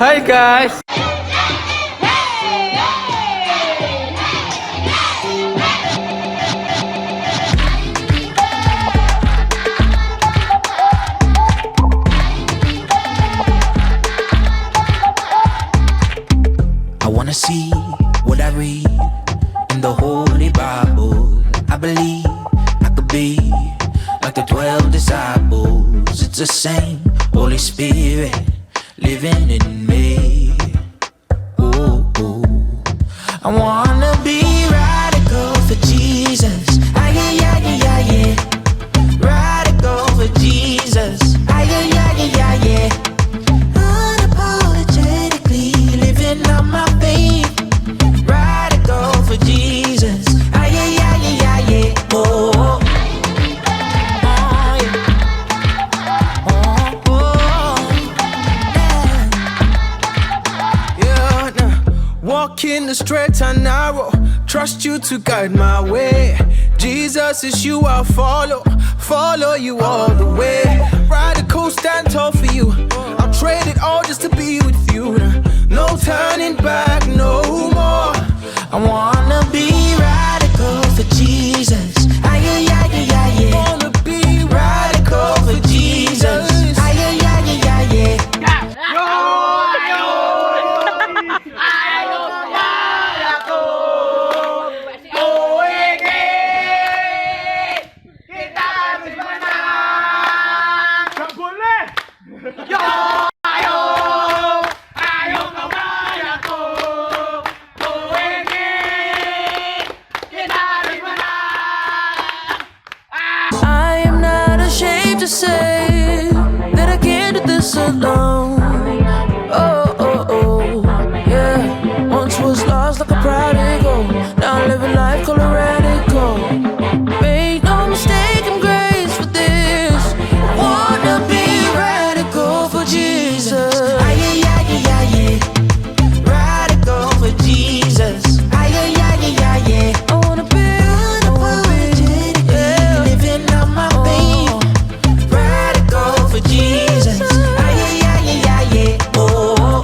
Hai guys. I wanna see what I read in the Holy Bible. I believe I could be like the 12 disciples. It's the same Holy Spirit living in me. Ooh, ooh. I wanna be radical for Jesus. Ah, yeah, yeah, yeah, yeah, yeah. Radical for Jesus. Ah, yeah, yeah, yeah, yeah, yeah. Unapologetically living on my faith. Radical for Jesus. Ah, yeah, yeah, yeah, yeah, yeah. Oh, oh. Walk in the straight and narrow, trust you to guide my way. Jesus is you, I'll follow you all the way. Radical, stand tall for you. I'll trade it all just to be with you. No turning back, no more. I wanna be radical for Jesus. Ah, yeah, yeah, yeah, yeah, yeah. Wanna be Radical for Jesus. Ah, yeah, yeah, yeah, yeah, yeah. I am not ashamed to say that I can't do this alone. Oh, oh, oh, yeah. Once was lost like a prodigal, now I'm living life color radical. Make no mistake, I'm graced for this. Wanna be radical for Jesus. Ah, yeah, yeah, yeah, yeah, yeah. Radical for Jesus. Ah, yeah, yeah, yeah, yeah, yeah. I wanna be unapologetic, yeah. Living on my faith. Radical for Jesus. Ah, yeah, yeah, yeah, yeah, yeah. Oh, oh.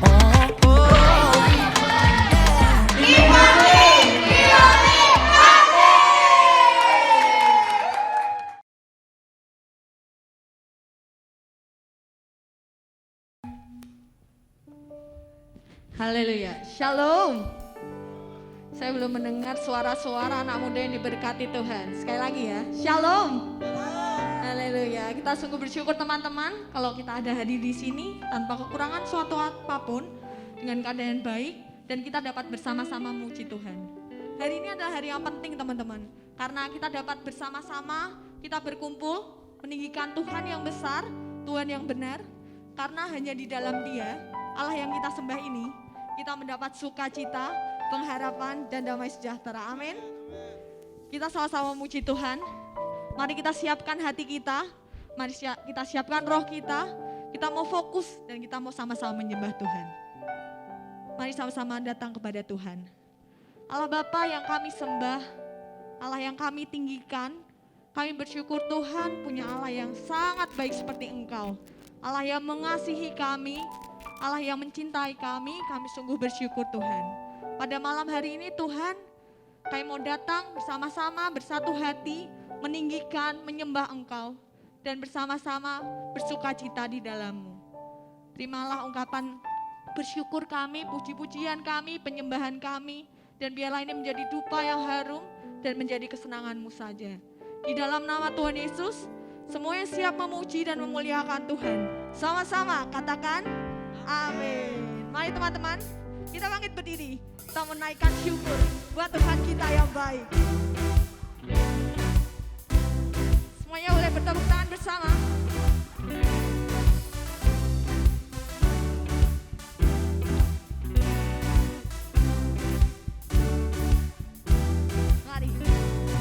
Oh, oh. Haleluya, shalom. Saya belum mendengar suara-suara anak muda yang diberkati Tuhan. Sekali lagi ya, shalom. Haleluya, kita sungguh bersyukur teman-teman kalau kita ada hadir di sini tanpa kekurangan suatu apapun, dengan keadaan baik, dan kita dapat bersama-sama memuji Tuhan. Hari ini adalah hari yang penting teman-teman, karena kita dapat bersama-sama, kita berkumpul, meninggikan Tuhan yang besar, Tuhan yang benar, karena hanya di dalam Dia, Allah yang kita sembah ini, kita mendapat sukacita, pengharapan, dan damai sejahtera. Amin. Kita sama-sama memuji Tuhan. Mari kita siapkan hati kita, mari kita siapkan roh kita mau fokus dan kita mau sama-sama menyembah Tuhan. Mari sama-sama datang kepada Tuhan. Allah Bapa yang kami sembah, Allah yang kami tinggikan, kami bersyukur Tuhan punya Allah yang sangat baik seperti Engkau. Allah yang mengasihi kami, Allah yang mencintai kami sungguh bersyukur Tuhan. Pada malam hari ini Tuhan, kami mau datang bersama-sama bersatu hati, meninggikan, menyembah Engkau, dan bersama-sama bersukacita di dalam-Mu. Terimalah ungkapan bersyukur kami, puji-pujian kami, penyembahan kami, dan biarlah ini menjadi dupa yang harum dan menjadi kesenangan-Mu saja. Di dalam nama Tuhan Yesus, semua yang siap memuji dan memuliakan Tuhan, sama-sama katakan amin. Mari teman-teman, kita bangkit berdiri, kita menaikkan syukur buat Tuhan kita yang baik. Semuanya boleh bertepuk tangan bersama. Mari.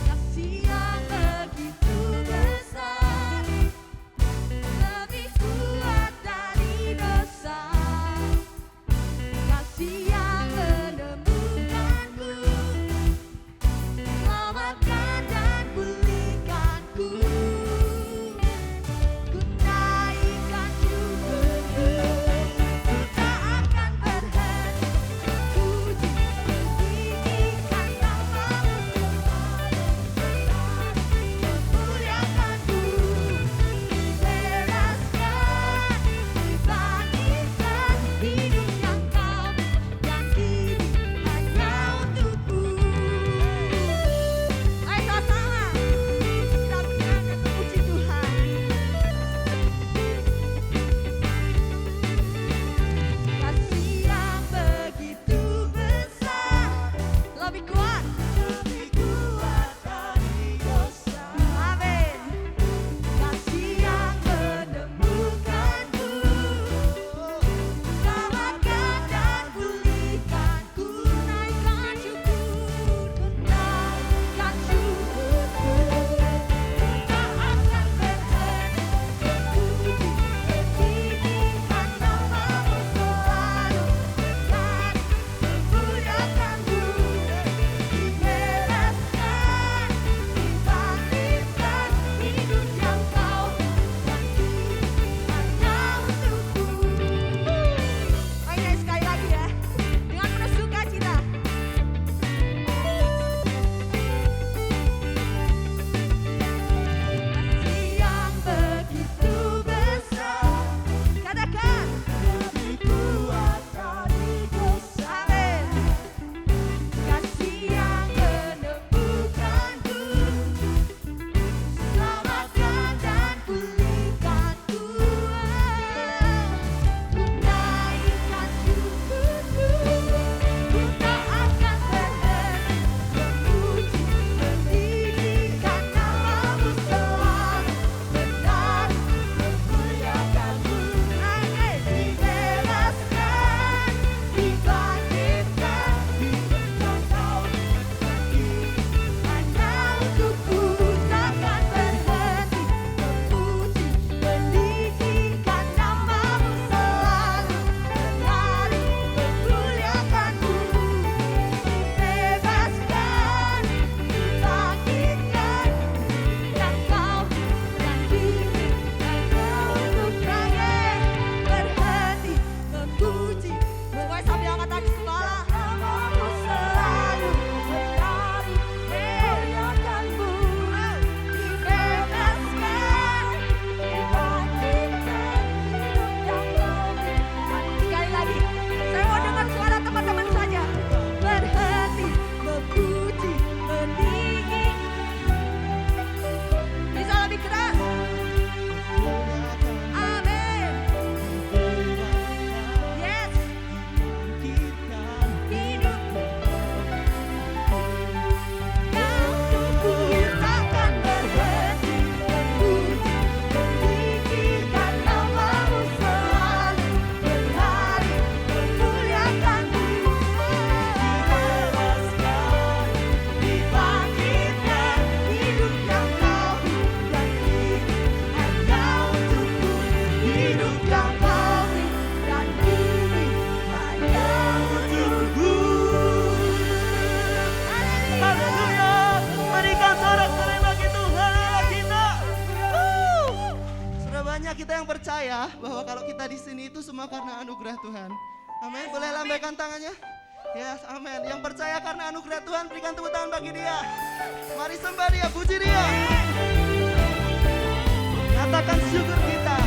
Kasih yang begitu besar, lebih kuat dari dosa. Kasih yang menemukanku, selamatkan dan pulihkanku. hanya kita yang percaya bahwa kalau kita di sini itu semua karena anugerah Tuhan. Amin. Boleh lambaikan tangannya? Yes, amin. Yang percaya karena anugerah Tuhan, berikan tepuk tangan bagi dia. Mari sembah dia, puji dia. Nyatakan syukur kita,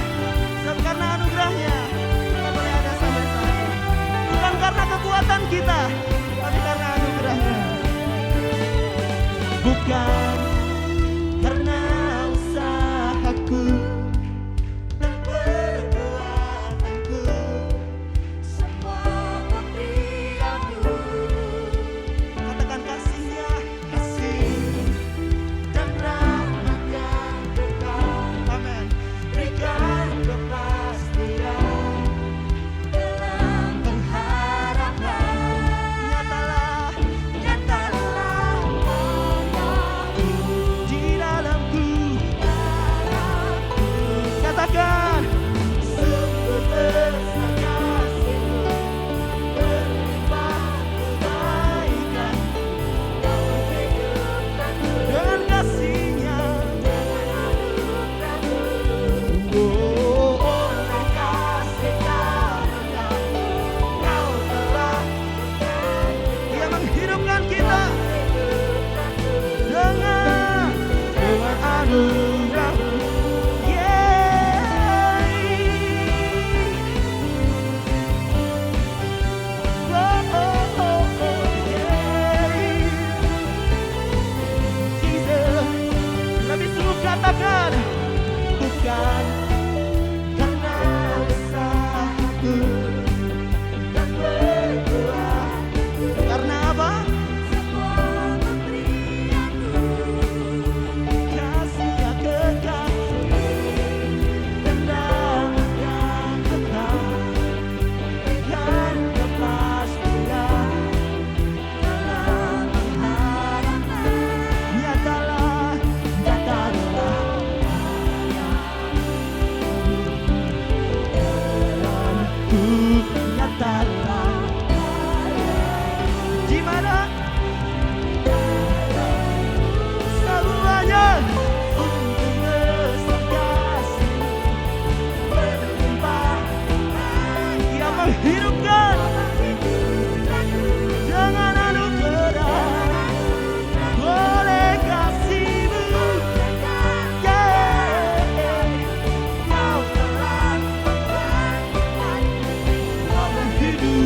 sebab karena anugerahnya kita boleh ada sampai saat ini. Bukan karena kekuatan kita, tapi karena anugerahnya. Bukan karena usahaku dan perbuatanku, Semua pemberianmu. katakan kasihnya, kasih dan rahmat yang kekal. Amin. Berikan kepastian Dalam pengharapan. nyatalah Nyatalah di dalamku. Katakan sungguh besar kasih-Mu, berlimpah kebaikan dengan kasih-Nya. Oh, oleh kasih karunia Kau telah Dia menghidupkan kita dengan anugerah. Lebih sungguh katakan, bukan karena usahaku dan berbuat. Karena apa? Kasih-Nya kekal dan rahmat yang kekal, berikan kepastian dalam pengharapan. Nyatalah nyatalah di mana semuanya untuk besar kasih berlimpah. Dia menghidupkan dengan anugerah oleh kasih-Mu. Kau telah Kau menghidupkan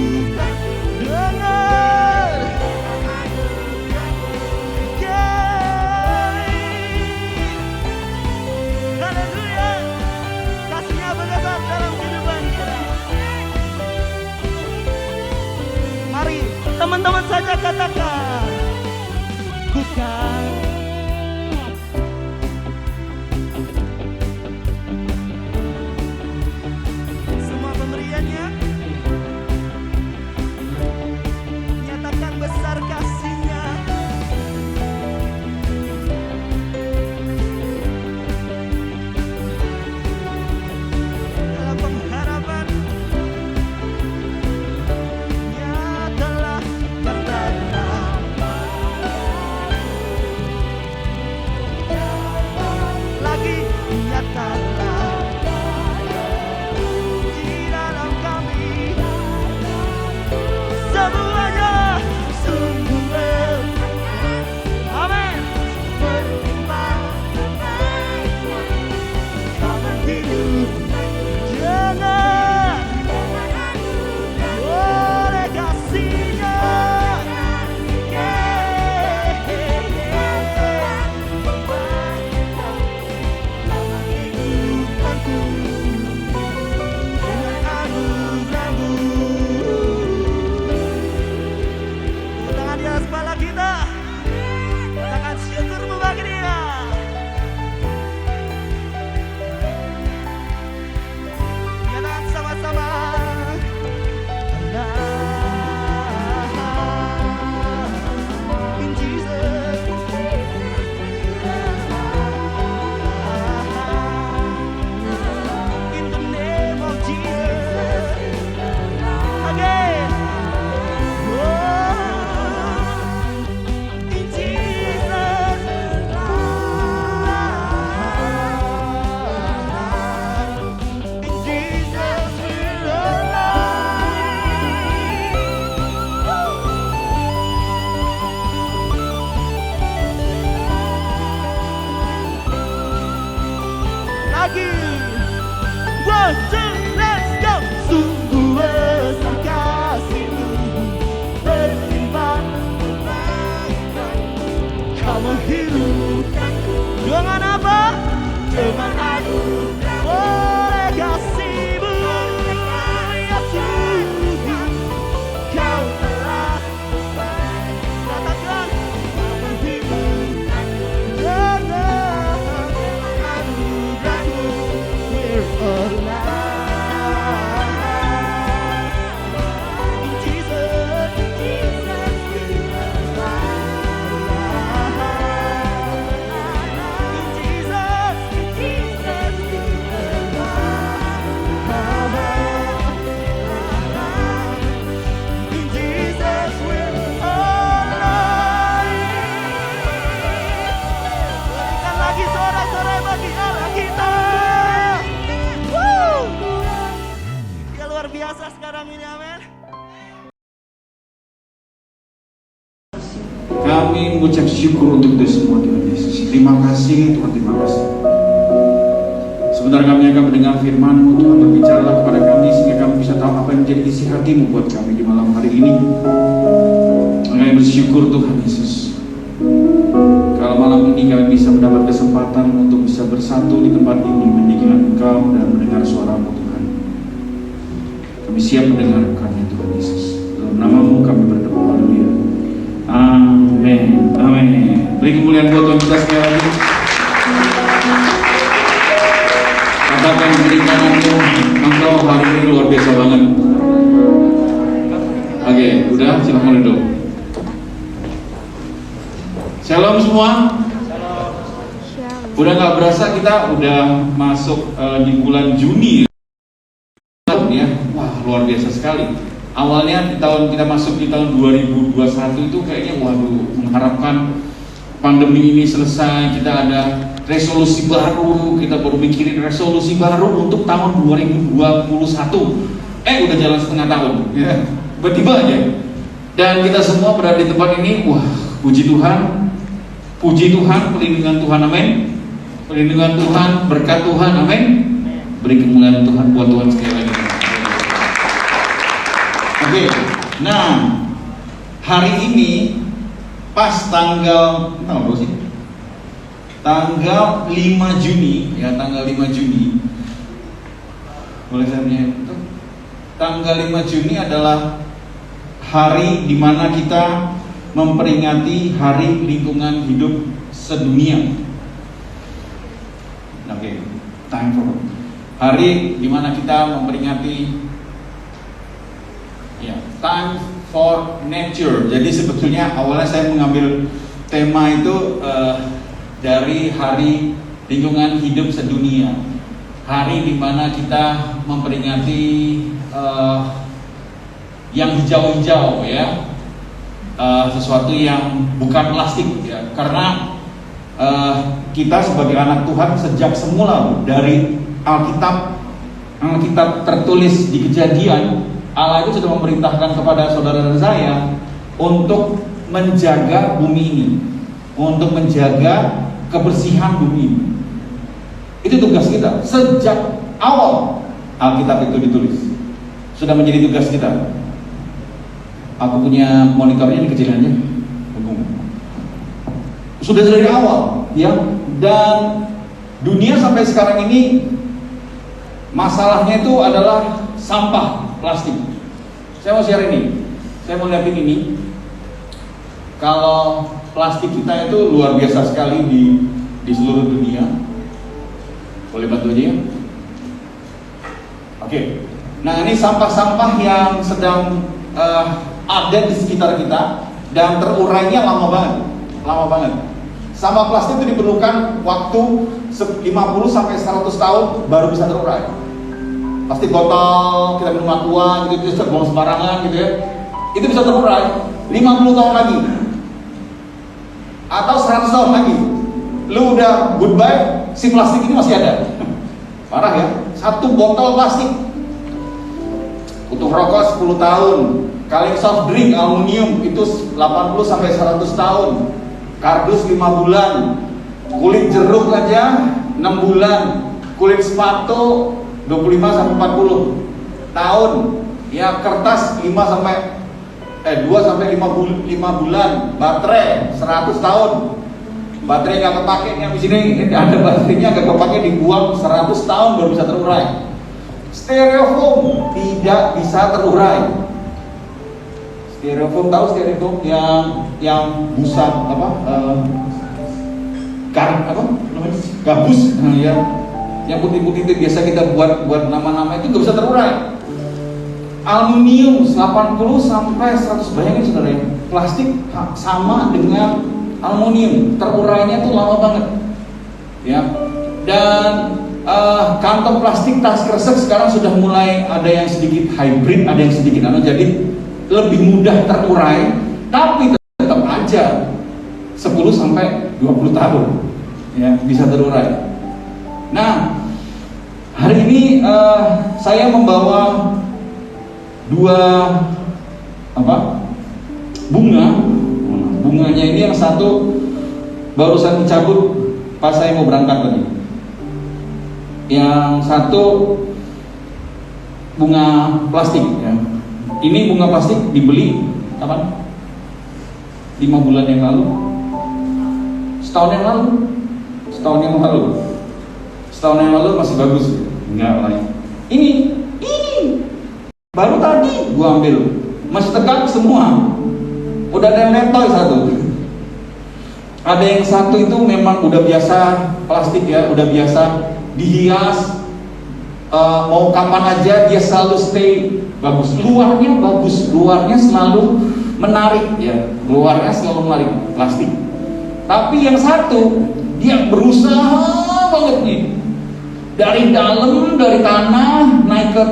let's go. Sungguh besar kasih-Mu berlimpah, Kau menghidupkanku. Dengan apa? Dengan anugerah oleh kasih-Mu, Yesus. Kau telah katakan, Kau menghidupkanku. Dengan anugerah-Mu, we're alive. In Jesus, we're biasa sekarang ini, amin. Kami mengucap syukur untuk itu semua Tuhan Yesus. Terima kasih Tuhan, terima kasih. Sebentar kami akan mendengar firman-Mu Tuhan, berbicaralah kepada kami sehingga kami bisa tahu apa yang menjadi isi hati-Mu buat kami di malam hari ini. Kami bersyukur Tuhan Yesus. Kalau malam ini kami bisa mendapat kesempatan untuk bisa bersatu di tempat ini meninggikan Engkau dan mendengar suara-Mu Tuhan. Kami siap mendengarkannya Tuhan Yesus. Dalam nama-Mu kami berdoa, haleluya. Amin, amin. Beri kemuliaan buat Tuhan kita sekali lagi. Katakan beri kananmu, engkau hari ini luar biasa banget. Oke, udah silahkan duduk. Shalom semua. Udah gak berasa kita udah masuk di bulan Juni ya. Wah, luar biasa sekali. Awalnya kita masuk di tahun 2021 itu kayaknya waduh, mengharapkan pandemi ini selesai, kita ada resolusi baru, kita baru mikirin resolusi baru untuk tahun 2021. Udah jalan setengah tahun ya. Tiba-tiba aja. Dan kita semua berada di tempat ini, wah, puji Tuhan, perlindungan Tuhan, amin. Perlindungan Tuhan, berkat Tuhan, amin. Beri kemuliaan Tuhan buat Tuhan sekali lagi. Oke, nah hari ini pas tanggal 5 Juni ya, tanggal 5 Juni. Boleh saya punya itu? Tanggal 5 Juni adalah hari di mana kita memperingati Hari Lingkungan Hidup Sedunia. Oke, time for hari di mana kita memperingati Time for Nature. Jadi sebetulnya awalnya saya mengambil tema itu dari Hari Lingkungan Hidup Sedunia. Hari di mana kita memperingati yang hijau-hijau ya, sesuatu yang bukan plastik ya. Karena kita sebagai anak Tuhan sejak semula dari Alkitab tertulis di Kejadian, Allah itu sudah memerintahkan kepada saudara dan saya untuk menjaga bumi ini, untuk menjaga kebersihan bumi ini. Itu tugas kita sejak awal Alkitab itu ditulis, sudah menjadi tugas kita. Aku punya monitornya, ini kecil aja, sudah dari awal ya. Dan dunia sampai sekarang ini masalahnya itu adalah sampah plastik. Saya mau share ini. Saya mau lihatin ini. Kalau plastik kita itu luar biasa sekali di seluruh dunia. Boleh bantu aja ya? Oke. Nah, ini sampah-sampah yang sedang ada di sekitar kita dan terurainya lama banget. Sampah plastik itu diperlukan waktu 50 sampai 100 tahun baru bisa terurai. Plastik botol, kita minum aqua gitu, bisa buang sembarangan gitu ya. Itu bisa terurai 50 tahun lagi atau 100 tahun lagi. Lu udah goodbye, si plastik ini masih ada. Parah ya, satu botol plastik untuk rokok 10 tahun. Kaleng soft drink aluminium itu 80 sampai 100 tahun. Kardus 5 bulan. Kulit jeruk aja 6 bulan. Kulit sepatu 25 sampai 40 tahun. Ya, kertas 2 sampai 5 bulan. Baterai 100 tahun. Baterai nggak kepake nih habis ini ada baterainya nggak kepake, dibuang 100 tahun baru bisa terurai. Styrofoam tidak bisa terurai. Styrofoam, tahu styrofoam yang busa gabus, ya, yang putih-putih itu biasa kita buat nama-nama itu nggak bisa terurai. Aluminium 80 sampai 100, bayangin saudara ya, plastik sama dengan aluminium, terurainya tuh lama banget, ya. Dan kantong plastik tas kresek sekarang sudah mulai ada yang sedikit hybrid, ada yang sedikit jadi lebih mudah terurai, tapi tetap aja 10 sampai 20 tahun ya bisa terurai. Nah, hari ini saya membawa 2 bunganya ini, yang satu barusan dicabut pas saya mau berangkat tadi. Yang satu bunga plastik ya. Ini bunga plastik dibeli kapan? 5 bulan yang lalu. Setahun yang lalu masih bagus. Enggak lain. Ini baru tadi gua ambil, masih tegak semua. Udah ada yang letoy satu. Ada yang satu itu memang udah biasa plastik ya, udah biasa dihias, mau kapan aja dia selalu stay bagus. Luarnya selalu menarik ya, luarnya selalu menarik plastik. Tapi yang satu dia berusaha banget nih, dari dalam, dari tanah naik ke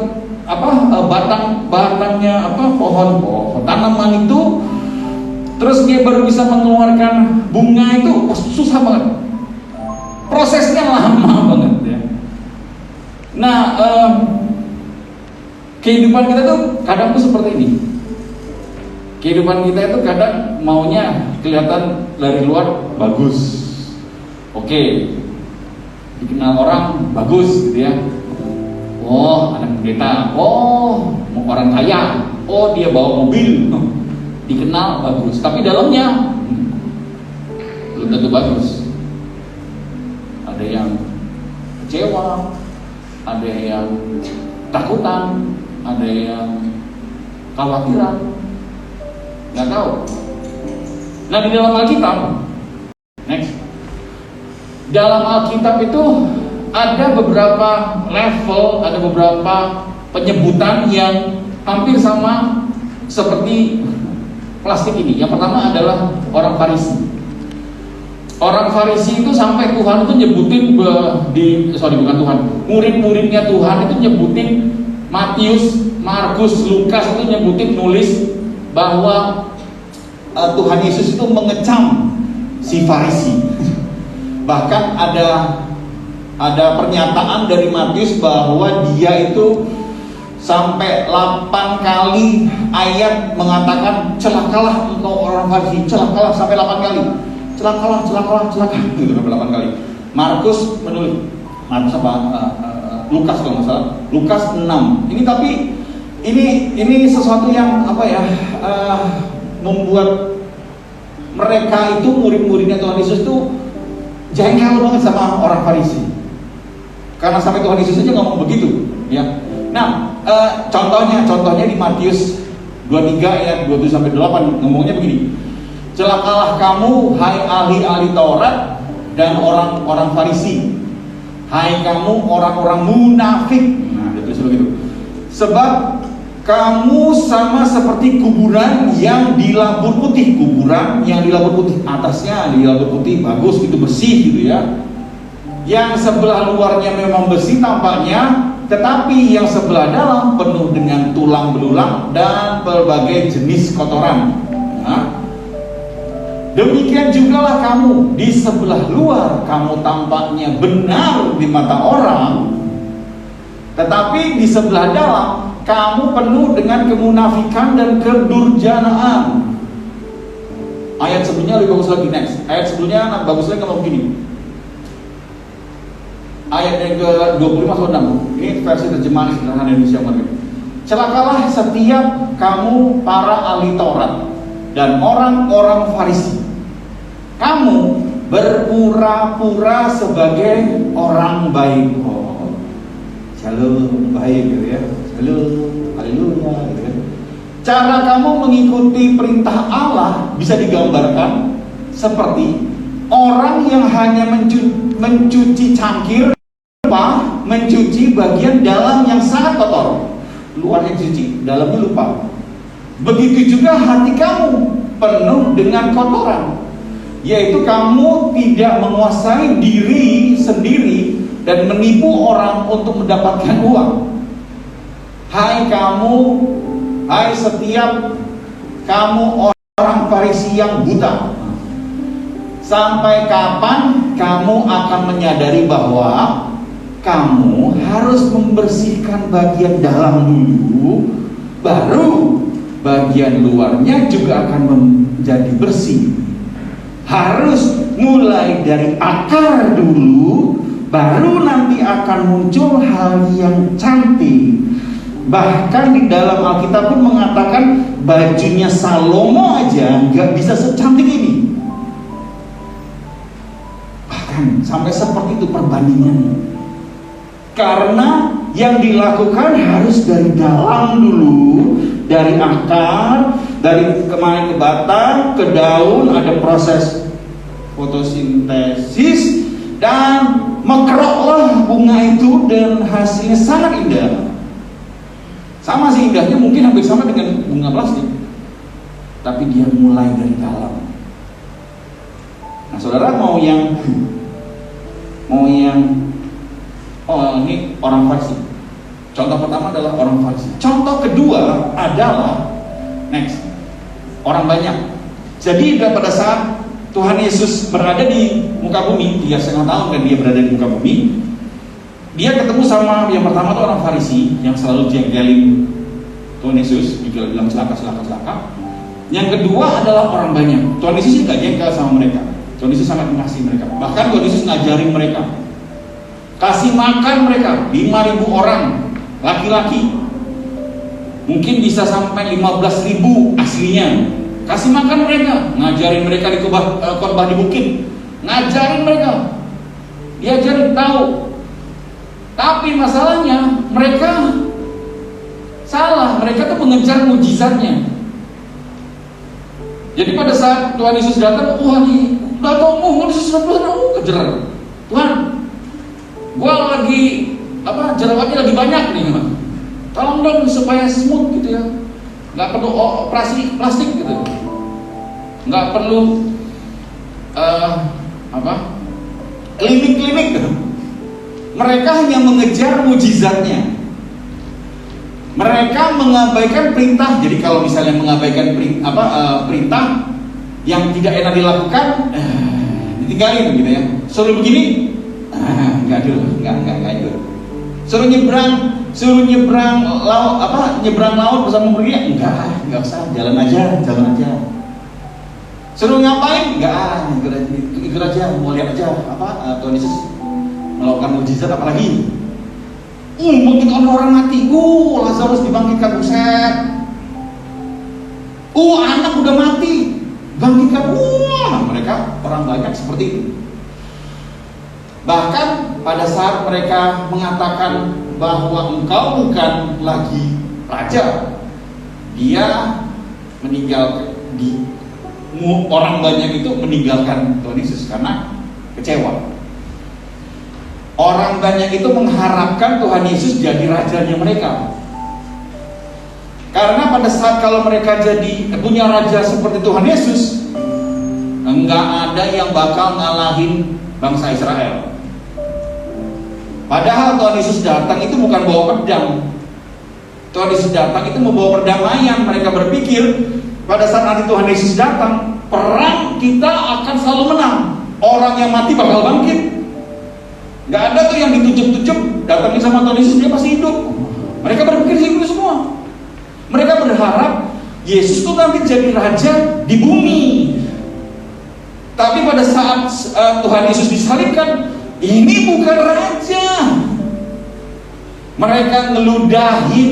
batangnya pohon tanaman itu, terus dia baru bisa mengeluarkan bunga itu. Susah banget, prosesnya lama banget ya. Nah, kehidupan kita tuh kadang tuh seperti ini. Kehidupan kita itu kadang maunya kelihatan dari luar bagus, oke, dikenal orang bagus gitu ya. Oh, anak pendeta, oh, orang kaya, oh dia bawa mobil, dikenal bagus, tapi dalamnya belum tentu bagus. Ada yang kecewa, ada yang takutan, ada yang khawatiran, nggak tahu. Nah, di dalam Alkitab, dalam Alkitab itu ada beberapa level, ada beberapa penyebutan yang hampir sama seperti plastik ini. Yang pertama adalah orang Farisi. Orang Farisi itu sampai Tuhan itu nyebutin murid-muridnya Tuhan itu nyebutin, Matius, Markus, Lukas itu nyebutin, nulis bahwa Tuhan Yesus itu mengecam si Farisi. Bahkan ada pernyataan dari Matius bahwa dia itu sampai 8 kali ayat mengatakan celakalah engkau orang Farisi, celakalah, sampai 8 kali. Celakalah gitu, sampai 8 kali. Markus menulis, Lukas kalau nggak salah, Lukas 6. Ini tapi ini sesuatu yang membuat mereka itu, murid-muridnya Tuhan Yesus itu jengkel banget sama orang Farisi. Karena sampai Tuhan Yesus aja ngomong begitu, ya. Nah, contohnya di Matius 23 ayat 27 sampai 8 ngomongnya begini. Celakalah kamu, hai ahli-ahli Taurat dan orang-orang Farisi. Hai kamu orang-orang munafik. Nah, dia tulis begitu. Sebab kamu sama seperti kuburan yang dilabur putih. Kuburan yang dilabur putih, atasnya dilabur putih, bagus gitu, bersih gitu ya. Yang sebelah luarnya memang bersih tampaknya, tetapi yang sebelah dalam penuh dengan tulang belulang dan berbagai jenis kotoran. Nah, demikian jugalah kamu, di sebelah luar kamu tampaknya benar di mata orang, tetapi di sebelah dalam kamu penuh dengan kemunafikan dan kedurjanaan. Ayat sebelumnya lebih bagus lagi, next. Ayat sebelumnya bagus lagi kalau begini. ayat yang ke-25 atau 6. Ini versi terjemahan sederhana Indonesia Merdeka. Celakalah setiap kamu para ahli Taurat dan orang-orang Farisi. Kamu berpura-pura sebagai orang baik. Oh, shalom, baik gitu ya. Shalom, haleluya gitu ya. Cara kamu mengikuti perintah Allah bisa digambarkan seperti orang yang hanya mencuci cangkir, mencuci bagian dalam yang sangat kotor. Luarnya cuci, dalamnya lupa. Begitu juga hati kamu penuh dengan kotoran, yaitu kamu tidak menguasai diri sendiri dan menipu orang untuk mendapatkan uang. Hai setiap kamu orang Farisi yang buta, sampai kapan kamu akan menyadari bahwa kamu harus membersihkan bagian dalam dulu, baru bagian luarnya juga akan menjadi bersih. Harus mulai dari akar dulu, baru nanti akan muncul hal yang cantik. Bahkan di dalam Alkitab pun mengatakan bajunya Salomo aja nggak bisa secantik ini. Bahkan sampai seperti itu perbandingannya. Karena yang dilakukan harus dari dalam dulu, dari akar, dari kemarin ke batang, ke daun, ada proses fotosintesis, dan mekeroklah bunga itu dan hasilnya sangat indah. Sama sih indahnya, mungkin hampir sama dengan bunga plastik, tapi dia mulai dari dalam. Nah, saudara mau yang oh, ini orang Farisi. Contoh pertama adalah orang Farisi. Contoh kedua adalah orang banyak. Jadi pada saat Tuhan Yesus berada di muka bumi 3,5 tahun kan dia berada di muka bumi, dia ketemu sama yang pertama tuh orang Farisi yang selalu jengkelin Tuhan Yesus, juga bilang celaka. Yang kedua adalah orang banyak. Tuhan Yesus nggak jengkel sama mereka. Tuhan Yesus sangat mengasihi mereka. Bahkan Tuhan Yesus ngajarin mereka, kasih makan mereka 5.000 orang laki-laki, mungkin bisa sampai 15.000 aslinya. Kasih makan mereka, ngajarin mereka di khotbah di bukit, ngajarin mereka, diajarin tahu. Tapi masalahnya mereka salah, mereka tuh mengejar mujizatnya. Jadi pada saat Tuhan Yesus datang, wah nih datang, Yesus kejar Tuhan. Gua lagi jerawatnya lagi banyak nih, tolong dong supaya smooth gitu ya, nggak perlu operasi plastik gitu, nggak perlu klinik gitu. Mereka hanya mengejar mujizatnya, mereka mengabaikan perintah. Jadi kalau misalnya mengabaikan perintah yang tidak enak dilakukan, ditinggalin gitu ya. Suruh begini, enggak itu. Suruh nyebrang laut, nyebrang laut bersama muridnya, enggak usah, jalan aja. Suruh ngapain? Enggak, ikut aja, mau lihat aja Tuhan Yesus melakukan mujizat apalagi. Begitu ada orang mati, Lazarus dibangkitkan, buset. Anak udah mati, bangkitkan. Mereka orang banyak seperti itu. Bahkan pada saat mereka mengatakan bahwa engkau bukan lagi raja, dia meninggalkan, orang banyak itu meninggalkan Tuhan Yesus karena kecewa. Orang banyak itu mengharapkan Tuhan Yesus jadi rajanya mereka. Karena pada saat kalau mereka jadi punya raja seperti Tuhan Yesus, enggak ada yang bakal ngalahin bangsa Israel. Padahal Tuhan Yesus datang itu bukan bawa pedang. Tuhan Yesus datang itu membawa perdamaian. Mereka berpikir pada saat nanti Tuhan Yesus datang, perang kita akan selalu menang. Orang yang mati bakal bangkit. Gak ada tuh yang ditujup-tujup datangin sama Tuhan Yesus dia pasti hidup. Mereka berpikir seperti itu semua. Mereka berharap Yesus tuh nanti jadi raja di bumi. Tapi pada saat Tuhan Yesus disalibkan, Ini bukan raja. Mereka ngeludahin,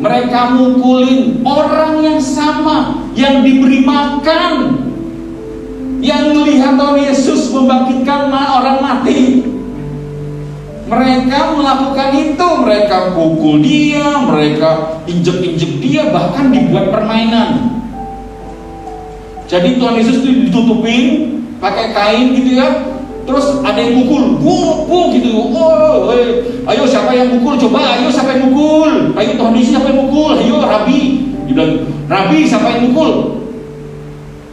mereka mukulin orang yang sama, yang diberi makan, yang melihat Tuhan Yesus membangkitkan orang mati. Mereka melakukan itu, mereka pukul dia, mereka injek-injek dia, bahkan dibuat permainan. Jadi Tuhan Yesus itu ditutupin pakai kain gitu ya. Terus ada yang mukul, bu gitu. Oh, ayo siapa yang mukul? Coba, ayo siapa yang mukul? Ayo Tuhan Yesus siapa yang mukul? Ayo Rabi. Dia bilang, Rabi siapa yang mukul?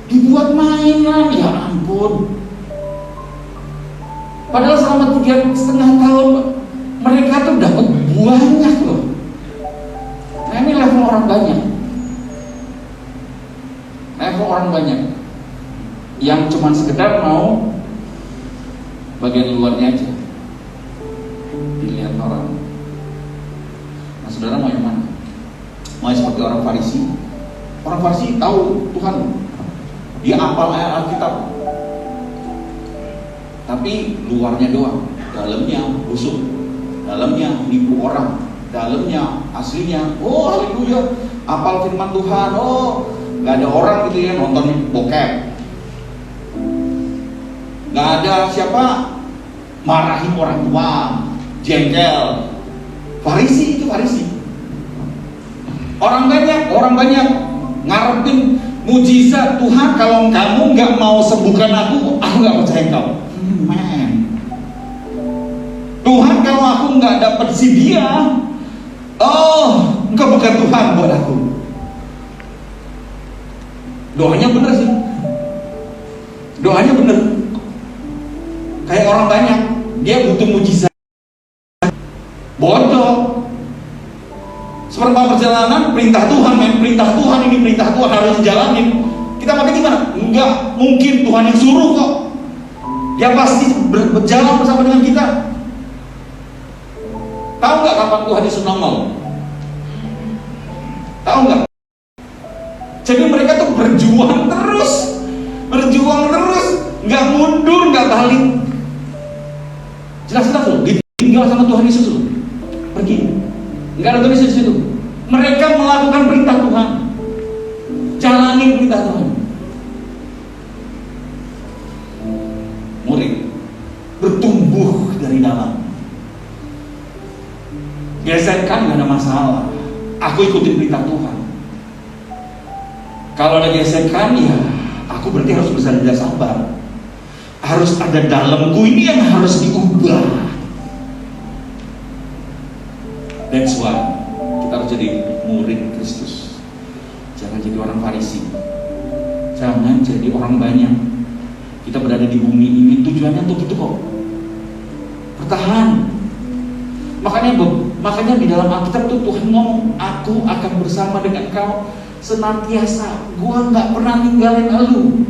Dibuat mainan, ya ampun. Padahal selama 3,5 tahun mereka tuh dapat banyak loh. Nah ini level orang banyak. Level orang banyak yang cuma sekedar mau bagian luarnya aja dilihat orang. Nah saudara mau yang mana? Mau seperti orang Farisi? Orang Farisi tahu Tuhan, dia hafal ayat Alkitab, tapi luarnya doang, dalamnya busuk, dalamnya nipu orang, dalamnya aslinya oh haleluya, hafal firman Tuhan, oh nggak ada orang gitu ya nonton bokep, nggak ada siapa marahin orang tua, jengkel. Farisi itu Farisi. Orang banyak ngarepin mujizat. Tuhan kalau kamu nggak mau sembuhkan aku nggak percaya kau. Man. Tuhan kalau aku nggak dapat si dia, oh engkau bukan Tuhan buat aku. Doanya bener sih, doanya bener. Kayak orang banyak, dia butuh mujizat. Bodoh. Seperempat perjalanan perintah Tuhan, perintah Tuhan ini, perintah Tuhan harus dijalanin. Kita pakai gimana? Enggak mungkin Tuhan yang suruh kok. Dia pasti berjalan bersama dengan kita. Tahu nggak kapan Tuhan Yesus nongol? Tahu nggak? Jadi mereka tuh berjuang terus, nggak mundur, nggak balik. Jelas-jelas loh, ditinggal sama Tuhan Yesus loh, pergi. Nggak ada Tuhan Yesus di situ. Mereka melakukan perintah Tuhan, jalani perintah Tuhan. Murid bertumbuh dari dalam. Gesekan nggak ada masalah. Aku ikutin perintah Tuhan. Kalau ada gesekan ya, aku berarti harus bersandar sabar. Harus ada dalamku ini yang harus diubah. That's why kita harus jadi murid Kristus. Jangan jadi orang Farisi. Jangan jadi orang banyak. Kita berada di bumi ini tujuannya untuk itu kok. Bertahan. Makanya di dalam Alkitab tuh Tuhan ngomong, aku akan bersama dengan kau senantiasa. Gua nggak pernah ninggalin elu.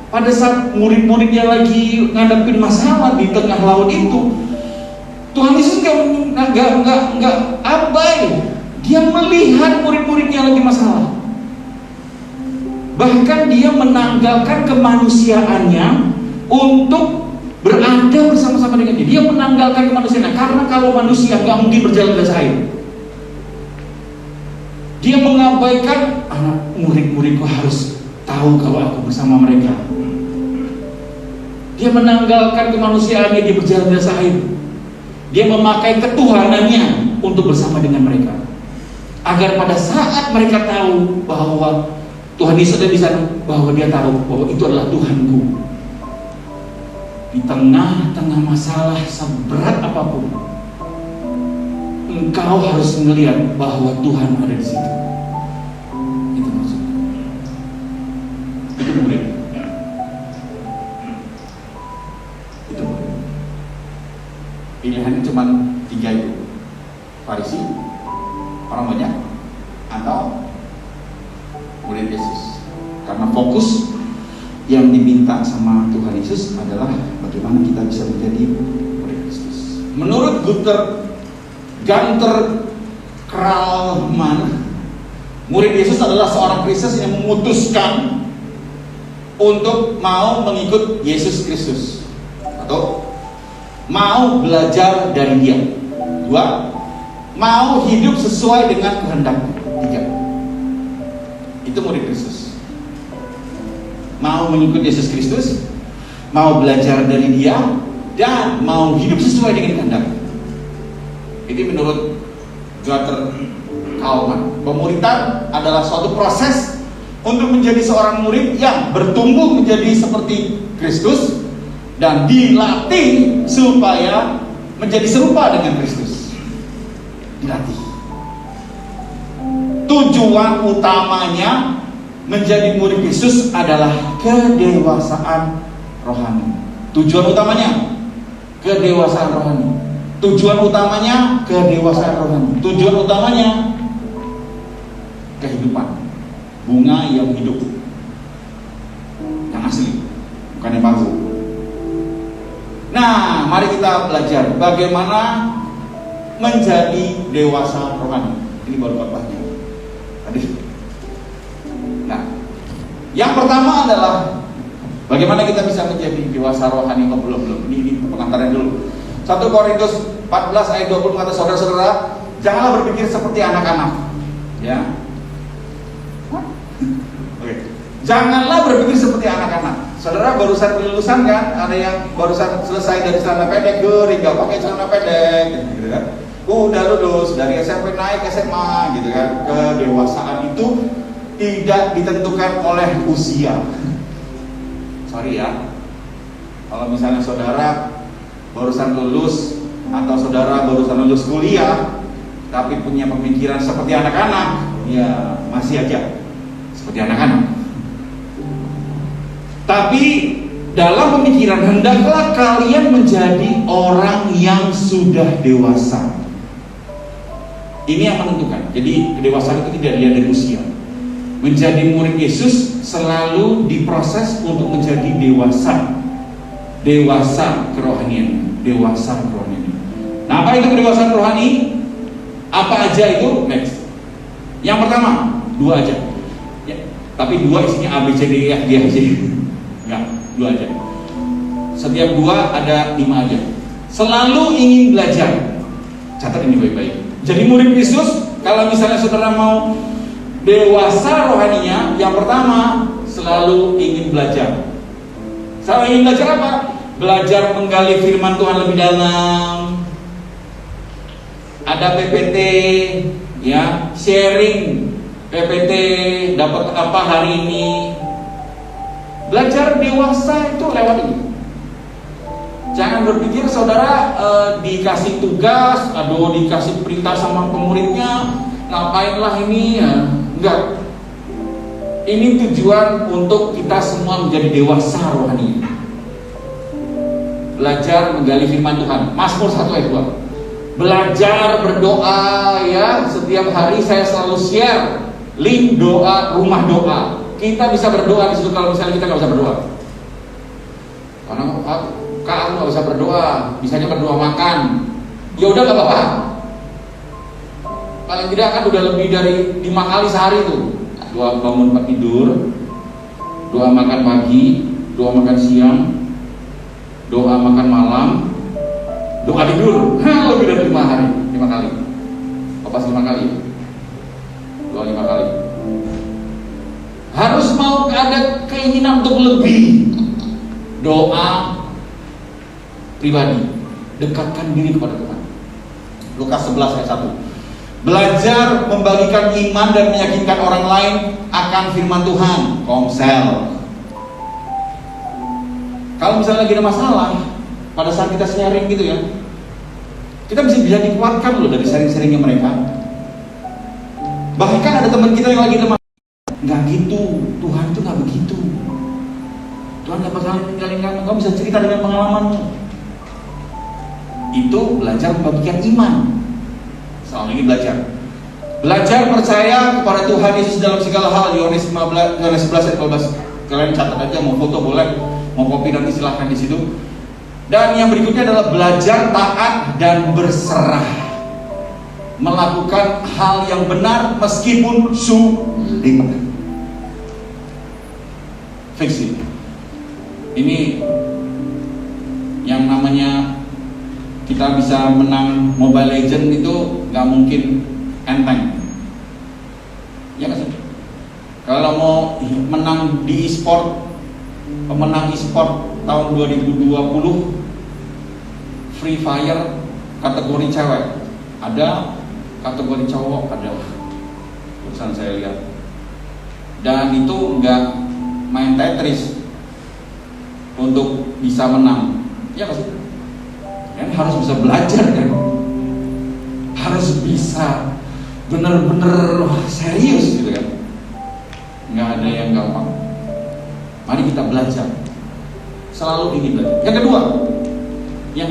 Pada saat murid-muridnya lagi ngadepin masalah di tengah laut itu, Tuhan Yesus nggak abai. Dia melihat murid-muridnya lagi masalah. Bahkan dia menanggalkan kemanusiaannya untuk berada bersama-sama dengan dia. Dia menanggalkan kemanusiaannya karena kalau manusia nggak mungkin berjalan di atas air. Dia mengabaikan anak murid-muridku harus tahu kalau aku bersama mereka. Dia menanggalkan kemanusiaannya, dia berjalan di atas air. Dia memakai ketuhanannya untuk bersama dengan mereka. Agar pada saat mereka tahu bahwa Tuhan Yesus ada di sana, bahwa dia tahu bahwa itu adalah Tuhanku. Di tengah-tengah masalah seberat apapun, engkau harus melihat bahwa Tuhan ada di situ. Itu maksudnya. Itu murid. Itu murid. Pilihannya cuma 3 itu. Farisi, orang banyak, atau murid Yesus. Karena fokus yang diminta sama Tuhan Yesus adalah bagaimana kita bisa menjadi murid Kristus. Menurut Gunther Kralman, murid Yesus adalah seorang Kristus yang memutuskan untuk mau mengikut Yesus Kristus. Satu, mau belajar dari Dia. Dua, mau hidup sesuai dengan kehendaknya. Tiga, itu murid Kristus. Mau mengikut Yesus Kristus, mau belajar dari Dia, dan mau hidup sesuai dengan kehendaknya. Ini menurut Walter Kaufman. Pemuridan adalah suatu proses untuk menjadi seorang murid yang bertumbuh menjadi seperti Kristus dan dilatih supaya menjadi serupa dengan Kristus. Dilatih. Tujuan utamanya menjadi murid Kristus adalah kedewasaan rohani. Tujuan utamanya kedewasaan rohani. Tujuan utamanya kedewasaan rohani. Tujuan utamanya kehidupan, bunga yang hidup, yang asli, bukan yang palsu. Nah, mari kita belajar bagaimana menjadi dewasa rohani. Ini baru khotbahnya. Tadi. Nah, yang pertama adalah bagaimana kita bisa menjadi dewasa rohani atau belum. Ini pengantarnya dulu. 1 Korintus 14 ayat 20 kata saudara-saudara, janganlah berpikir seperti anak-anak. Ya. Oke. Janganlah berpikir seperti anak-anak. Saudara barusan lulusan kan? Ada yang barusan selesai dari celana pendek, tinggal pakai celana pendek gitu kan. Udah lulus dari SMP naik SMA gitu kan. Kedewasaan itu tidak ditentukan oleh usia. Sorry ya. Kalau misalnya saudara barusan lulus atau saudara barusan lulus kuliah tapi punya pemikiran seperti anak-anak, ya masih aja seperti anak-anak. Tapi dalam pemikiran hendaklah kalian menjadi orang yang sudah dewasa. Ini yang menentukan. Jadi kedewasaan itu tidak dilihat dari usia. Menjadi murid Yesus selalu diproses untuk menjadi dewasa. Dewasa kerohanian, dewasa kerohanian. Nah, apa itu kedewasaan rohani? Apa aja itu? Next. Yang pertama, 2 aja. Ya, tapi 2 isinya A, B, C, D, E, F, G, H, I. Enggak, 2 aja. Setiap 2 ada 5 aja. Selalu ingin belajar. Catat ini baik-baik. Jadi murid Kristus, kalau misalnya saudara mau dewasa rohaninya, yang pertama selalu ingin belajar. Selalu ingin belajar apa? Belajar menggali firman Tuhan lebih dalam. Ada PPT, ya, sharing PPT, dapat apa hari ini. Belajar dewasa itu lewat ini. Jangan berpikir saudara dikasih tugas, dikasih perintah sama pemuridnya, ngapainlah ini ya. Enggak. Ini tujuan untuk kita semua menjadi dewasa rohani. Belajar menggali firman Tuhan. Mazmur 1 ayat 2. Belajar berdoa ya. Setiap hari saya selalu share link doa, rumah doa. Kita bisa berdoa di situ kalau misalnya kita nggak bisa berdoa. Karena Kak aku nggak bisa berdoa, bisanya berdoa makan. Ya udah nggak apa-apa. Paling tidak kan udah lebih dari 5 kali sehari tuh. Doa bangun tidur, doa makan pagi, doa makan siang, doa makan malam, doa tidur. Lebih dari 5 kali. Apa 5 kali? Doa 5 kali. Harus mau ada keinginan untuk lebih. Doa pribadi, dekatkan diri kepada Tuhan. Lukas 11 ayat 1. Belajar membagikan iman dan meyakinkan orang lain akan firman Tuhan. Komsel. Kalau misalnya lagi ada masalah, pada saat kita sharing gitu ya, kita bisa dikuatkan loh dari sharing-sharingnya mereka. Bahkan ada teman kita yang lagi ada masalah, nggak gitu, Tuhan itu nggak begitu. Tuhan nggak bakalan ninggalin kamu bisa cerita dengan pengalamanmu. Itu belajar membagikan iman. Soal ini belajar percaya kepada Tuhan Yesus dalam segala hal. Yohanes 11 ayat 12. Kalian catat aja, mau foto boleh, mau copy nanti silahkan di situ. Dan yang berikutnya adalah belajar taat dan berserah, melakukan hal yang benar meskipun sulit. Fix it. Ini yang namanya kita bisa menang Mobile Legend itu nggak mungkin enteng. Ya kan? Kalau mau menang di e-sport, pemenang e-sport tahun 2020 Free Fire kategori cewek ada, kategori cowok ada. Perusahaan saya lihat. Dan itu nggak main Tetris untuk bisa menang. Ya kan? Kan harus bisa belajar kan, harus bisa bener-bener serius gitu kan. Nggak ada yang gampang. Mari kita belajar. Selalu ingin belajar. Yang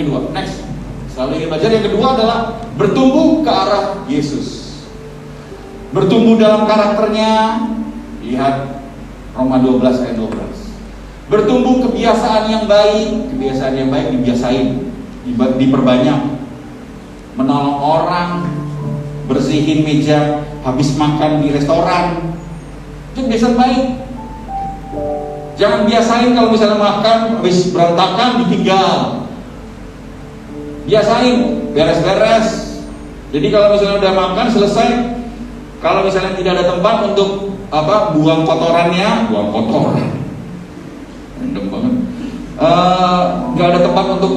kedua, next. Selalu ingin belajar. Yang kedua adalah bertumbuh ke arah Yesus. Bertumbuh dalam karakternya. Lihat Roma 12 ayat 12. Bertumbuh kebiasaan yang baik dibiasain, diperbanyak. Menolong orang, bersihin meja habis makan di restoran, itu kebiasaan baik. Jangan biasain kalau misalnya makan habis berantakan ditinggal. Biasain beres-beres. Jadi kalau misalnya udah makan selesai, kalau misalnya tidak ada tempat untuk buang kotorannya, buang kotoran. Random banget. Nggak ada tempat untuk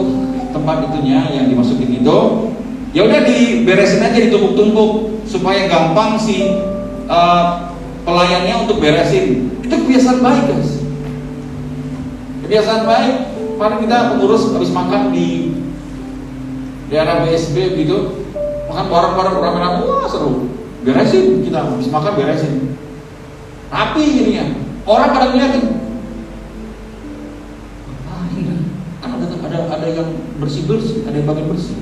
tempat itunya yang dimasukin itu. Ya udah diberesin aja, ditumpuk-tumpuk supaya gampang si pelayannya untuk beresin. Itu kebiasaan baik, guys. Kebiasaan baik. Paling kita pengurus habis makan di daerah BSB gitu, makan bareng-bareng rame-rame, wah seru. Beresin, kita habis makan beresin. Rapi ininya. Orang pada ngeliatin. Kan ada yang bersih-bersih, ada yang bagian bersih.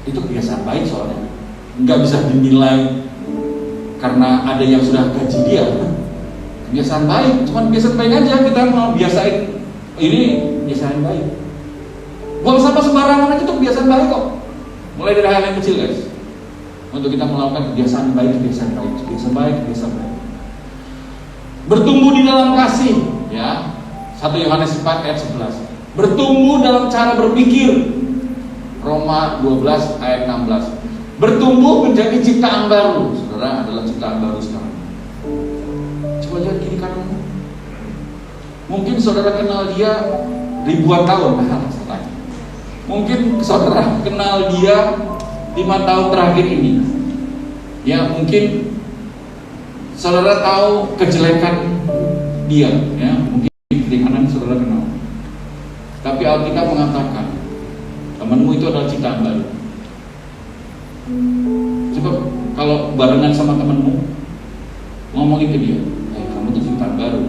Itu kebiasaan baik soalnya. Nggak bisa dinilai karena ada yang sudah gaji dia. Kebiasaan baik, cuman kebiasaan baik aja. Kita mau biasain ini, kebiasaan baik. Buang sampah sembarangan aja itu kebiasaan baik kok. Mulai dari hal yang kecil, guys. Untuk kita melakukan kebiasaan baik. Bertumbuh di dalam kasih, ya. 1 Yohanes 4 ayat 11. Bertumbuh dalam cara berpikir. Roma 12 ayat 16. Bertumbuh menjadi ciptaan baru. Saudara adalah ciptaan baru sekarang. Coba lihat kiri kananmu. Mungkin saudara kenal dia ribuan tahun. Mungkin saudara kenal dia 5 tahun terakhir ini. Ya, mungkin saudara tahu kejelekan dia, ya. Mungkin kiri kanan saudara kenal. Tapi Alkitab mengatakan temanmu itu adalah ciptaan baru. Coba kalau barengan sama temanmu ngomongin ke dia, kamu tuh ciptaan baru,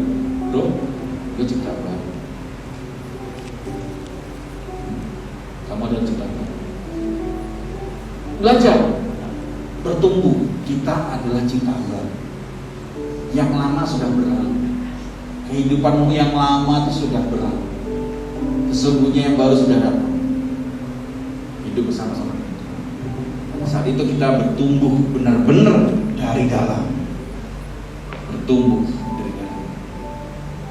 bro, itu ciptaan baru. Kamu adalah ciptaan baru. Belajar, bertumbuh. Kita adalah ciptaan baru. Yang lama sudah berlalu. Kehidupanmu yang lama itu sudah berlalu. Sesungguhnya yang baru sudah datang. Hidup bersama-sama. Saat itu kita bertumbuh benar-benar dari dalam. Bertumbuh dari dalam.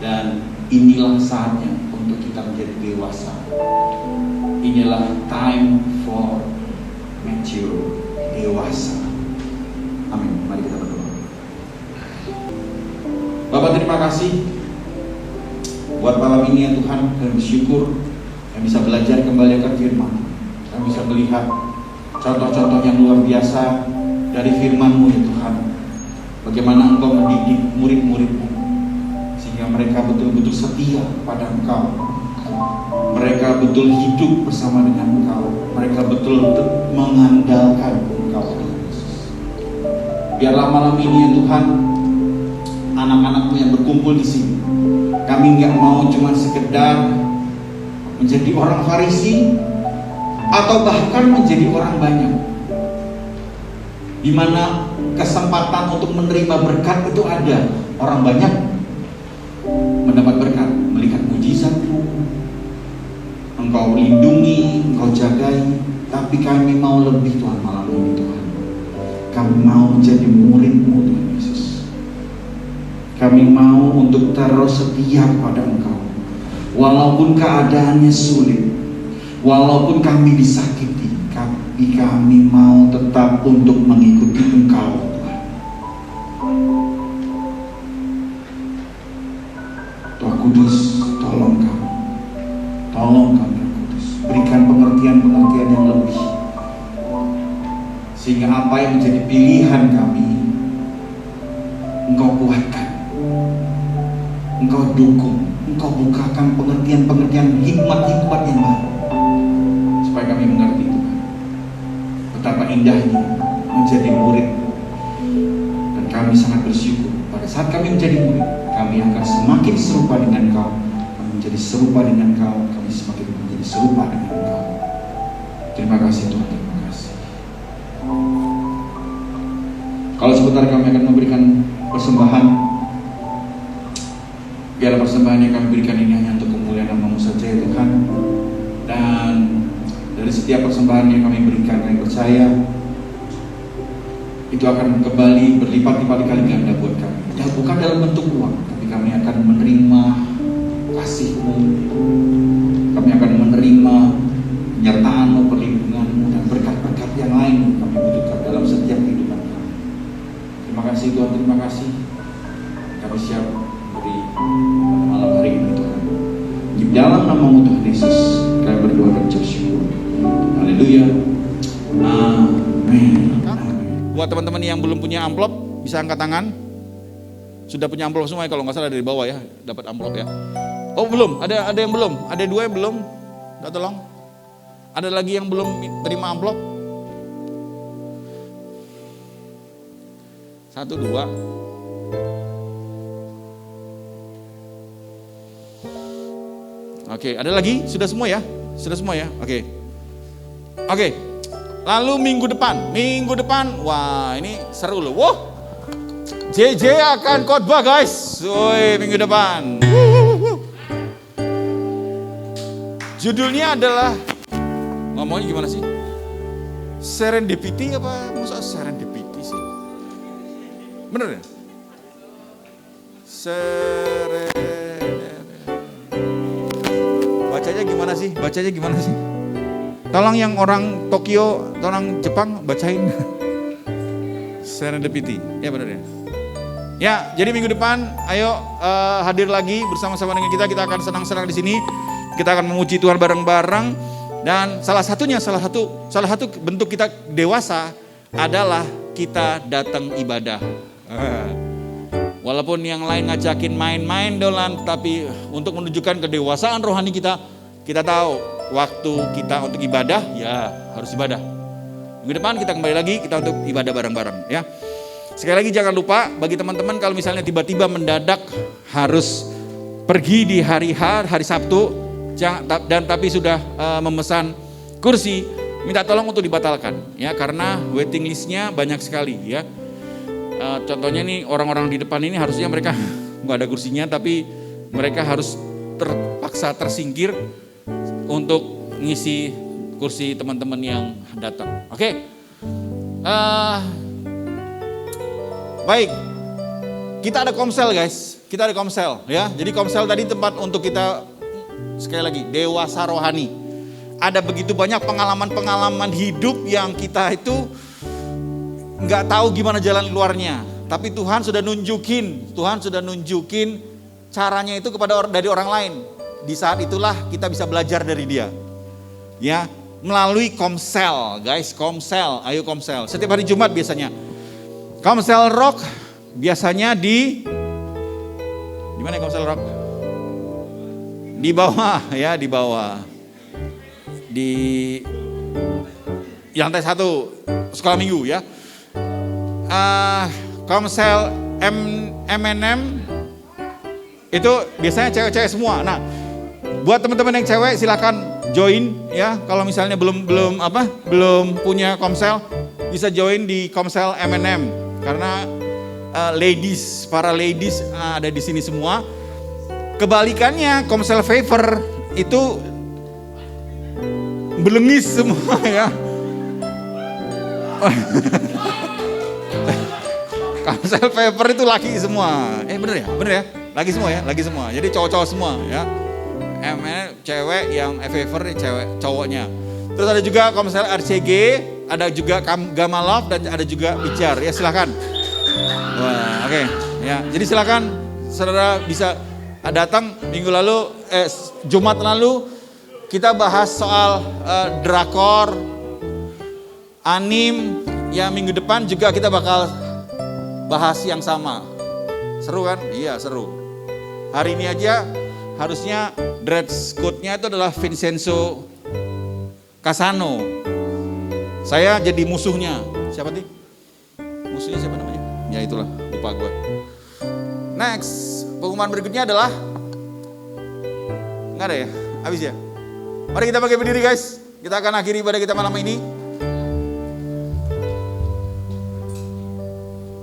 Dan inilah saatnya untuk kita menjadi dewasa. Inilah time for mature, dewasa. Amin. Mari kita berdoa. Bapak, terima kasih buat malam ini ya Tuhan. Kami bersyukur kami bisa belajar kembali akan firman. Kami bisa melihat contoh-contoh yang luar biasa dari firman-Mu ya Tuhan. Bagaimana Engkau mendidik murid-murid-Mu sehingga mereka betul-betul setia pada Engkau. Mereka betul hidup bersama dengan Engkau. Mereka betul mengandalkan Engkau. Biarlah malam ini ya Tuhan, anak-anak-Mu yang berkumpul di sini, kami nggak mau cuma sekedar menjadi orang Farisi atau bahkan menjadi orang banyak, di mana kesempatan untuk menerima berkat itu ada. Orang banyak mendapat berkat, melihat mujizat-Mu, Engkau lindungi, Engkau jagai. Tapi kami mau lebih Tuhan malam ini Tuhan. Kami mau menjadi murid-Mu Tuhan Yesus. Kami mau untuk terus setia kepada Engkau. Walaupun keadaannya sulit, walaupun kami disakiti, tapi kami mau tetap untuk mengikuti Engkau, Tuhan. Roh Kudus, tolong kami, Roh Kudus, berikan pengertian-pengertian yang lebih, sehingga apa yang menjadi pilihan kami, Engkau kuatkan, Engkau dukung, Engkau bukakan pengertian-pengertian hikmat-hikmat yang baru, supaya kami mengerti Tuhan betapa indahnya menjadi murid. Dan kami sangat bersyukur pada saat kami menjadi murid, kami akan semakin serupa dengan Engkau. Kami menjadi serupa dengan Engkau, kami semakin menjadi serupa dengan Engkau. Terima kasih Tuhan, terima kasih. Kalau sebentar kami akan memberikan persembahan, biar persembahan yang kami berikan ini hanya untuk kemuliaan nama-Mu saja ya Tuhan. Dan dari setiap persembahan yang kami berikan, kami percaya itu akan kembali berlipat-lipat kali ganda buat kami. Ya, bukan dalam bentuk uang, tapi kami akan menerima kasih-Mu, kami akan menerima penyertaan-Mu, perlindungan-Mu, dan berkat-berkat yang lain yang kami butuhkan dalam setiap kehidupan kami. Terima kasih Tuhan, terima kasih. Kami siap beri malam hari ini Tuhan. Di dalam nama-Mu Tuhan Yesus kami berdoa dan ucap syukur. Haleluya. Amin. Buat teman-teman yang belum punya amplop, bisa angkat tangan. Sudah punya amplop semua ya, kalau nggak salah dari bawah ya, dapat amplop ya. Oh belum, ada yang belum, ada 2 yang belum. Minta tolong. Ada lagi yang belum terima amplop. 1, 2. Oke, ada lagi? Sudah semua ya? Sudah semua ya? Oke. Lalu minggu depan, wah ini seru loh. Wah, JJ akan khotbah guys. Woi, minggu depan. Judulnya adalah, ngomongnya gimana sih? Serendipity apa? Masa serendipity sih? Bener ya? Bacanya gimana sih? Tolong yang orang Tokyo, orang Jepang bacain. Serendipity, ya benar ya. Ya, jadi minggu depan, ayo hadir lagi bersama-sama dengan kita. Kita akan senang-senang di sini. Kita akan memuji Tuhan bareng-bareng. Dan salah satu bentuk kita dewasa adalah kita datang ibadah. Walaupun yang lain ngajakin main-main dolan, tapi untuk menunjukkan kedewasaan rohani kita tahu waktu kita untuk ibadah, ya harus ibadah. Minggu depan kita kembali lagi, kita untuk ibadah bareng-bareng ya. Sekali lagi jangan lupa, bagi teman-teman kalau misalnya tiba-tiba mendadak harus pergi di hari Sabtu, dan tapi sudah memesan kursi, minta tolong untuk dibatalkan ya, karena waiting listnya banyak sekali ya. Contohnya nih, orang-orang di depan ini harusnya mereka nggak ada kursinya, tapi mereka harus terpaksa tersingkir untuk ngisi kursi teman-teman yang datang. Oke. Baik. Kita ada komsel guys. Kita ada komsel ya. Jadi komsel tadi tempat untuk kita, sekali lagi, dewasa rohani. Ada begitu banyak pengalaman-pengalaman hidup yang kita itu nggak tahu gimana jalan keluarnya. Tapi Tuhan sudah nunjukin caranya itu dari orang lain. Di saat itulah kita bisa belajar dari dia. Ya, melalui komsel, guys, komsel. Ayo komsel. Setiap hari Jumat biasanya. Komsel Rock biasanya di mana ya komsel Rock? Di bawah ya, di bawah. Di lantai 1 sekolah minggu ya. Komsel M&M itu biasanya cewek-cewek semua. Nah, buat teman-teman yang cewek silakan join ya. Kalau misalnya belum punya komsel, bisa join di komsel M&M karena para ladies ada di sini semua. Kebalikannya komsel Favor itu belengis semua ya. Komsel Favor itu laki semua. Bener ya? Laki semua ya, laki semua. Jadi cowok-cowok semua ya. M-nya cewek, yang favor cewek cowoknya. Terus ada juga kalau misalnya RCG, ada juga Gamma Love dan ada juga Bijar. Ya silakan. Wah, oke. Ya, jadi silakan saudara bisa datang minggu lalu, Jumat lalu kita bahas soal drakor, anim. Ya minggu depan juga kita bakal bahas yang sama. Seru kan? Iya seru. Hari ini aja harusnya dress code-nya itu adalah Vincenzo Casano. Saya jadi musuhnya. Siapa sih? Musuhnya siapa namanya? Ya itulah, lupa gue. Next, pengumuman berikutnya adalah nggak ada ya? Habis ya? Mari kita pakai berdiri guys. Kita akan akhiri ibadah kita malam ini.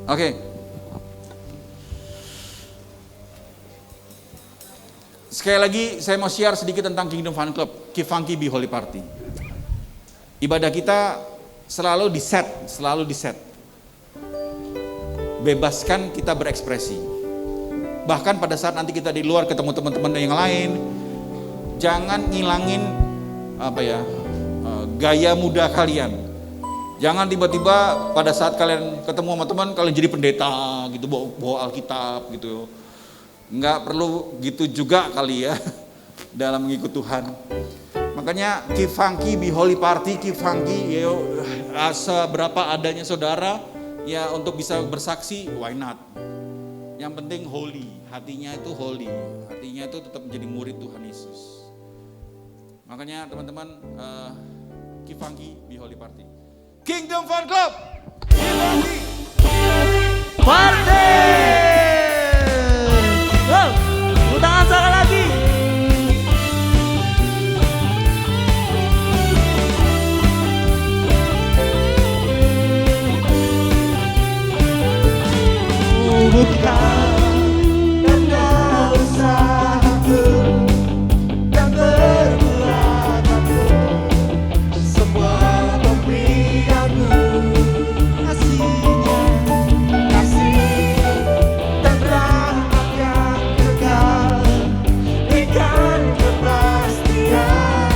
Oke. Sekali lagi saya mau share sedikit tentang Kingdom Fun Club, Keep Funky Be Holy Party. Ibadah kita selalu di set. Bebaskan kita berekspresi. Bahkan pada saat nanti kita di luar ketemu teman-teman yang lain, jangan ngilangin gaya muda kalian. Jangan tiba-tiba pada saat kalian ketemu sama teman, kalian jadi pendeta gitu, bawa Alkitab gitu. Enggak perlu gitu juga kali ya dalam mengikut Tuhan. Makanya keep funky, be holy party, keep funky. Seberapa adanya saudara ya untuk bisa bersaksi, why not? Yang penting holy, hatinya itu holy, hatinya itu tetap menjadi murid Tuhan Yesus. Makanya teman-teman keep funky, be holy party. Kingdom Fun Club, keep funky. Party! Wow, tepuk tangan sekali lagi. Bukan karena usahaku dan perbuatanku, semua pemberianmu, kasihnya, kasih dan rahmat yang kekal, berikan kepastian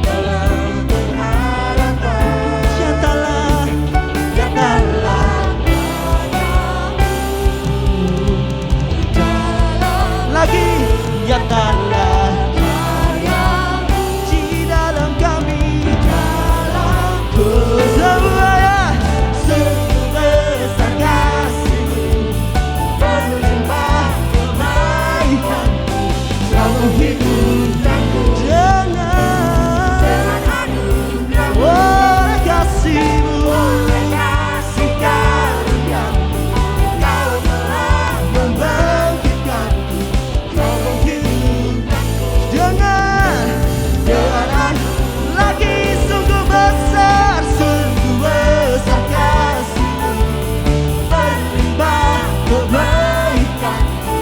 dalam pengharapan. Nyatalah, nyatalah lagi, nyatalah di dalam kami, dalamku semuanya, sungguh besar kasih-Mu, berlimpah kebaikan-Mu, kamu hidupkanku dengan anugerah-Mu, oleh kasih-Mu, oleh kasih karunia-Mu, Kau telah membangkitkanku, Kau menghidupkanku dengan lagi, sungguh besar kasih-Mu, berlimpah kebaikan-Mu,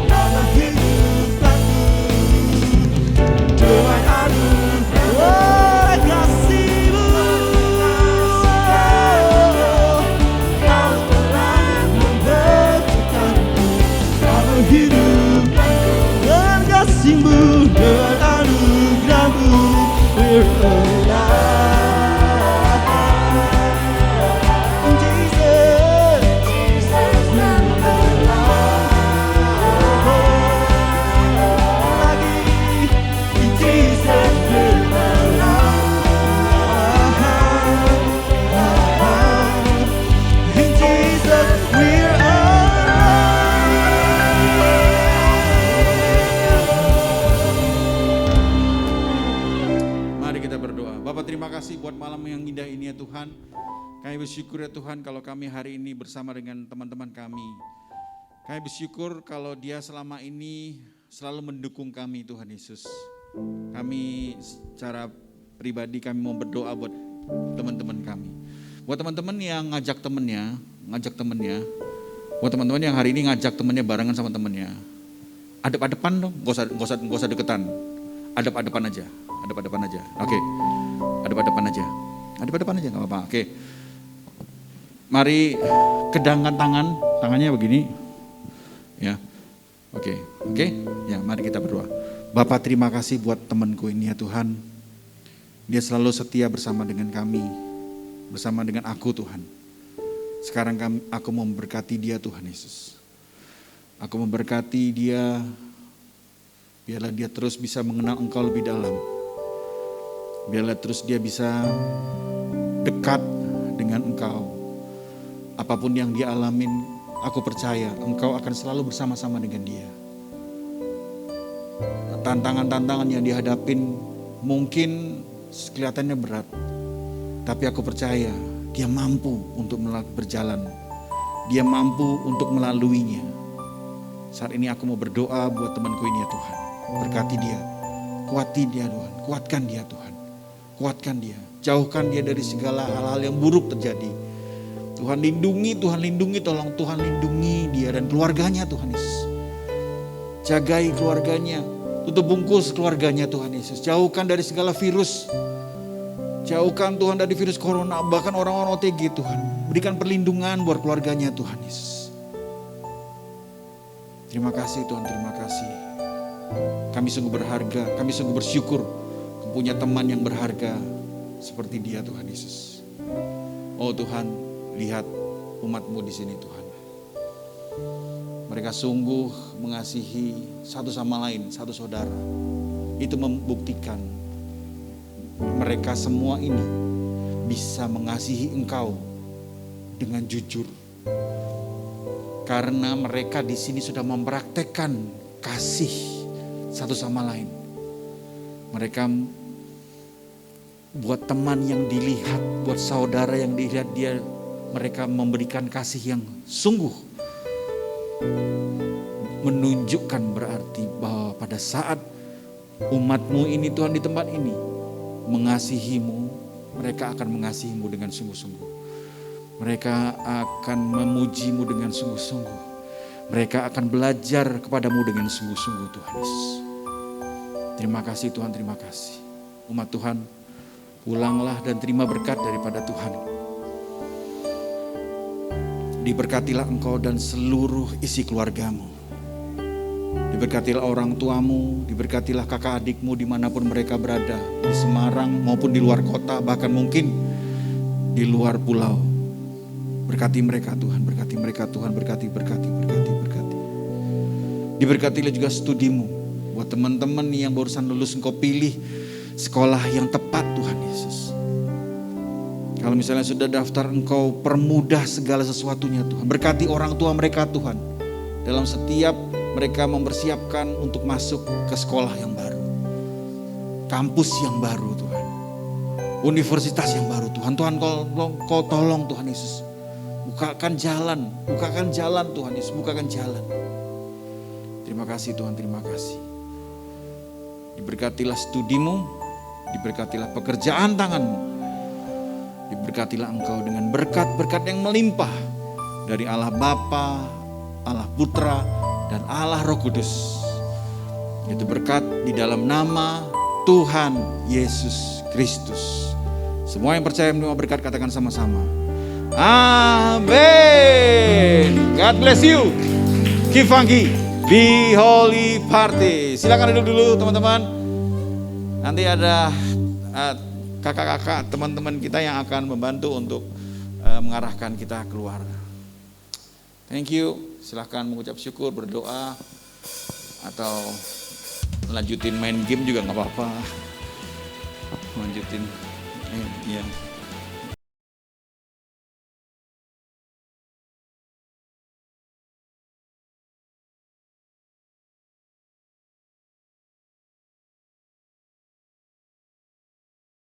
Kau menghidupkanku dengan anugerah, oleh kasih-Mu, Kau telah membangkitkanku, Kau menghidupkanku dengan kasih-Mu, dengan anugerah-Mu, we're alive. Jesus, we're alive. Lagi, Jesus, we're alive. In Jesus, we're Mari kita berdoa. Bapak terima kasih buat malam yang indah ini ya Tuhan. Kami bersyukur ya Tuhan kalau kami hari ini bersama dengan teman-teman kami. Kami bersyukur kalau dia selama ini selalu mendukung kami Tuhan Yesus. Kami secara pribadi kami mau berdoa buat teman-teman kami. Buat teman-teman yang ngajak temennya. Buat teman-teman yang hari ini ngajak temennya barengan sama temennya. Adep-adepan dong, gak usah deketan. Adep-adepan aja. Oke. Adep-adepan aja gak apa-apa. Oke. Mari kedangkan tangannya begini. Ya. Oke. Ya, mari kita berdoa. Bapak, terima kasih buat temanku ini ya Tuhan. Dia selalu setia bersama dengan kami, bersama dengan aku Tuhan. Sekarang aku mau memberkati dia Tuhan Yesus. Aku memberkati dia, biarlah dia terus bisa mengenal Engkau lebih dalam. Biarlah terus dia bisa dekat dengan Engkau. Apapun yang dia alamin, aku percaya Engkau akan selalu bersama-sama dengan dia. Tantangan-tantangan yang dihadapin mungkin kelihatannya berat, tapi aku percaya dia mampu untuk berjalan. Dia mampu untuk melaluinya. Saat ini aku mau berdoa buat temanku ini ya Tuhan. Berkati dia, kuati dia Tuhan, kuatkan dia Tuhan. Kuatkan dia, jauhkan dia dari segala hal-hal yang buruk terjadi. Tuhan lindungi, tolong Tuhan lindungi dia dan keluarganya Tuhan Yesus. Jagai keluarganya, tutup bungkus keluarganya Tuhan Yesus. Jauhkan dari segala virus. Jauhkan Tuhan dari virus corona, bahkan orang-orang OTG Tuhan. Berikan perlindungan buat keluarganya Tuhan Yesus. Terima kasih Tuhan, terima kasih. Kami sungguh berharga, kami sungguh bersyukur punya teman yang berharga seperti dia Tuhan Yesus. Oh Tuhan, lihat umat-Mu di sini Tuhan. Mereka sungguh mengasihi satu sama lain, satu saudara. Itu membuktikan mereka semua ini bisa mengasihi Engkau dengan jujur. Karena mereka di sini sudah mempraktekkan kasih satu sama lain. Mereka buat teman yang dilihat, buat saudara yang dilihat dia, mereka memberikan kasih yang sungguh menunjukkan berarti bahwa pada saat umat-Mu ini Tuhan di tempat ini mengasihi-Mu, mereka akan mengasihi-Mu dengan sungguh-sungguh. Mereka akan memuji-Mu dengan sungguh-sungguh. Mereka akan belajar kepadamu dengan sungguh-sungguh Tuhan Yesus. Terima kasih Tuhan, terima kasih. Umat Tuhan, pulanglah dan terima berkat daripada Tuhan. Diberkatilah engkau dan seluruh isi keluargamu. Diberkatilah orang tuamu, diberkatilah kakak adikmu dimanapun mereka berada. Di Semarang maupun di luar kota, bahkan mungkin di luar pulau. Berkati mereka Tuhan, berkati mereka Tuhan, berkati. Diberkatilah juga studimu. Buat teman-teman yang barusan lulus, engkau pilih sekolah yang tepat Tuhan Yesus. Kalau misalnya sudah daftar, engkau permudah segala sesuatunya Tuhan. Berkati orang tua mereka Tuhan. Dalam setiap mereka mempersiapkan untuk masuk ke sekolah yang baru. Kampus yang baru Tuhan. Universitas yang baru Tuhan. Tuhan kau tolong Tuhan Yesus. Bukakan jalan Tuhan Yesus, bukakan jalan. Terima kasih Tuhan, terima kasih. Diberkatilah studimu, diberkatilah pekerjaan tanganmu. Diberkatilah engkau dengan berkat-berkat yang melimpah dari Allah Bapa, Allah Putra, dan Allah Roh Kudus. Itu berkat di dalam nama Tuhan Yesus Kristus. Semua yang percaya menerima berkat katakan sama-sama. Amin. God bless you. Keep funky. Be holy party. Silakan duduk dulu teman-teman. Nanti ada kakak-kakak teman-teman kita yang akan membantu untuk mengarahkan kita keluar. Thank you. Silahkan mengucap syukur, berdoa, atau lanjutin main game juga nggak apa-apa. Lanjutin, ya.